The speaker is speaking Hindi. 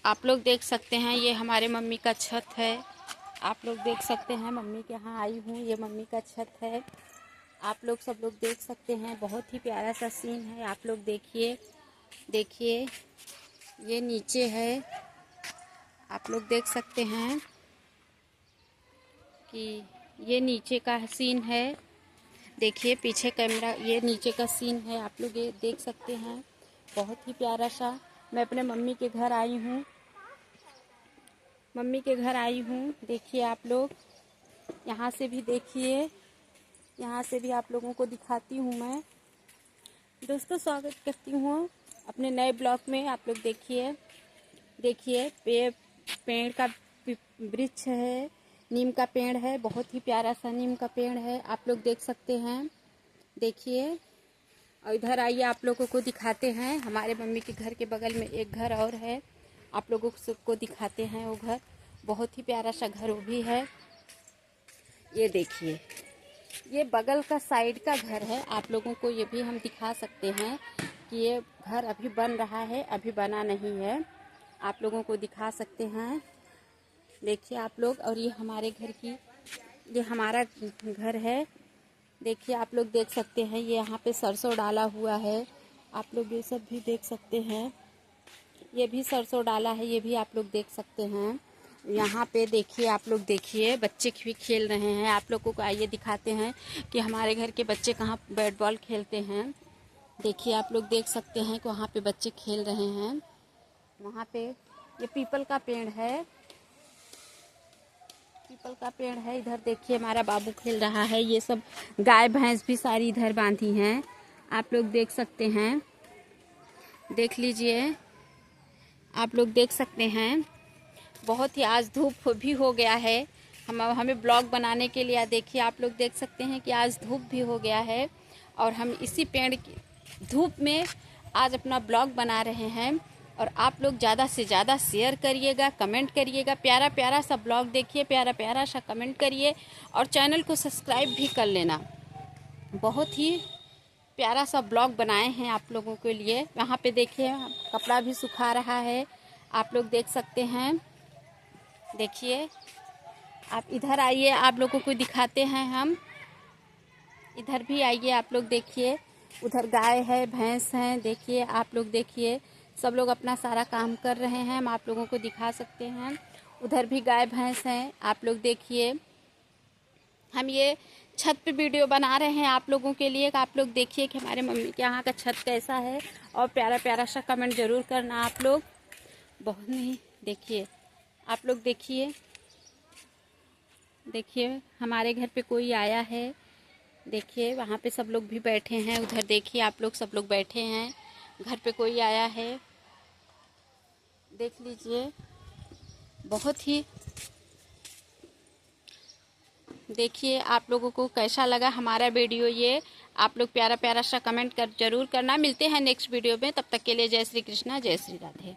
आप लोग देख सकते हैं ये हमारे मम्मी का छत है। आप लोग देख सकते हैं मम्मी के यहाँ आई हूँ, ये मम्मी का छत है। आप लोग सब लोग देख सकते हैं, बहुत ही प्यारा सा सीन है। आप लोग देखिए, देखिए ये नीचे है। आप लोग देख सकते हैं कि ये नीचे का सीन है। देखिए पीछे कैमरा, ये नीचे का सीन है। आप लोग ये देख सकते हैं, बहुत ही प्यारा सा। मैं अपने मम्मी के घर आई हूँ, मम्मी के घर आई हूँ। देखिए आप लोग यहाँ से भी देखिए, यहाँ से भी आप लोगों को दिखाती हूँ मैं। दोस्तों स्वागत करती हूँ अपने नए ब्लॉग में। आप लोग देखिए, देखिए पेड़ का वृक्ष है, नीम का पेड़ है, बहुत ही प्यारा सा नीम का पेड़ है। आप लोग देख सकते हैं, देखिए। और इधर आइए, आप लोगों को दिखाते हैं। हमारे मम्मी के घर के बगल में एक घर और है, आप लोगों को सबको दिखाते हैं। वो घर बहुत ही प्यारा सा घर वो भी है। ये देखिए, ये बगल का साइड का घर है। आप लोगों को ये भी हम दिखा सकते हैं कि ये घर अभी बन रहा है, अभी बना नहीं है। आप लोगों को दिखा सकते हैं, देखिए आप लोग। और ये हमारे घर की, ये हमारा घर है। देखिए आप लोग देख सकते हैं, ये यहाँ पे सरसों डाला हुआ है। आप लोग ये सब भी देख सकते हैं, ये भी सरसों डाला है, ये भी आप लोग देख सकते हैं। यहाँ पे देखिए, आप लोग देखिए बच्चे भी खेल रहे हैं। आप लोगों को आइए दिखाते हैं कि हमारे घर के बच्चे कहाँ बैट बॉल खेलते हैं। देखिए आप लोग देख सकते हैं कि वहाँ पे बच्चे खेल रहे हैं। वहाँ पे ये पीपल का पेड़ है, पीपल का पेड़ है। इधर देखिए हमारा बाबू खेल रहा है। ये सब गाय भैंस भी सारी इधर बांधी हैं, आप लोग देख सकते हैं। देख लीजिए, आप लोग देख सकते हैं। बहुत ही आज धूप भी हो गया है, हमें ब्लॉग बनाने के लिए। देखिए आप लोग देख सकते हैं कि आज धूप भी हो गया है और हम इसी पेड़ की धूप में आज अपना ब्लॉग बना रहे हैं। और आप लोग ज़्यादा से ज़्यादा शेयर करिएगा, कमेंट करिएगा। प्यारा प्यारा सा ब्लॉग देखिए, प्यारा प्यारा सा कमेंट करिए और चैनल को सब्सक्राइब भी कर लेना। बहुत ही प्यारा सा ब्लॉग बनाए हैं आप लोगों के लिए। यहाँ पे देखिए कपड़ा भी सुखा रहा है, आप लोग देख सकते हैं। देखिए आप इधर आइए, आप लोगों को दिखाते हैं हम। इधर भी आइए, आप लोग देखिए। उधर गाय है, भैंस हैं। देखिए आप लोग देखिए, सब लोग अपना सारा काम कर रहे हैं, हम आप लोगों को दिखा सकते हैं। उधर भी गाय भैंस हैं, आप लोग देखिए। हम ये छत पे वीडियो बना रहे हैं आप लोगों के लिए। आप लोग देखिए कि हमारे मम्मी के यहाँ का छत कैसा है और प्यारा प्यारा सा कमेंट ज़रूर करना आप लोग। बहुत नहीं, देखिए आप लोग देखिए, देखिए हमारे घर पे कोई आया है। देखिए वहाँ पे सब लोग भी बैठे हैं। उधर देखिए आप लोग, सब लोग बैठे हैं, घर पे कोई आया है। देख लीजिए, बहुत ही। देखिए आप लोगों को कैसा लगा हमारा वीडियो ये। आप लोग प्यारा प्यारा सा कमेंट कर ज़रूर करना। मिलते हैं नेक्स्ट वीडियो में, तब तक के लिए जय श्री कृष्णा, जय श्री राधे।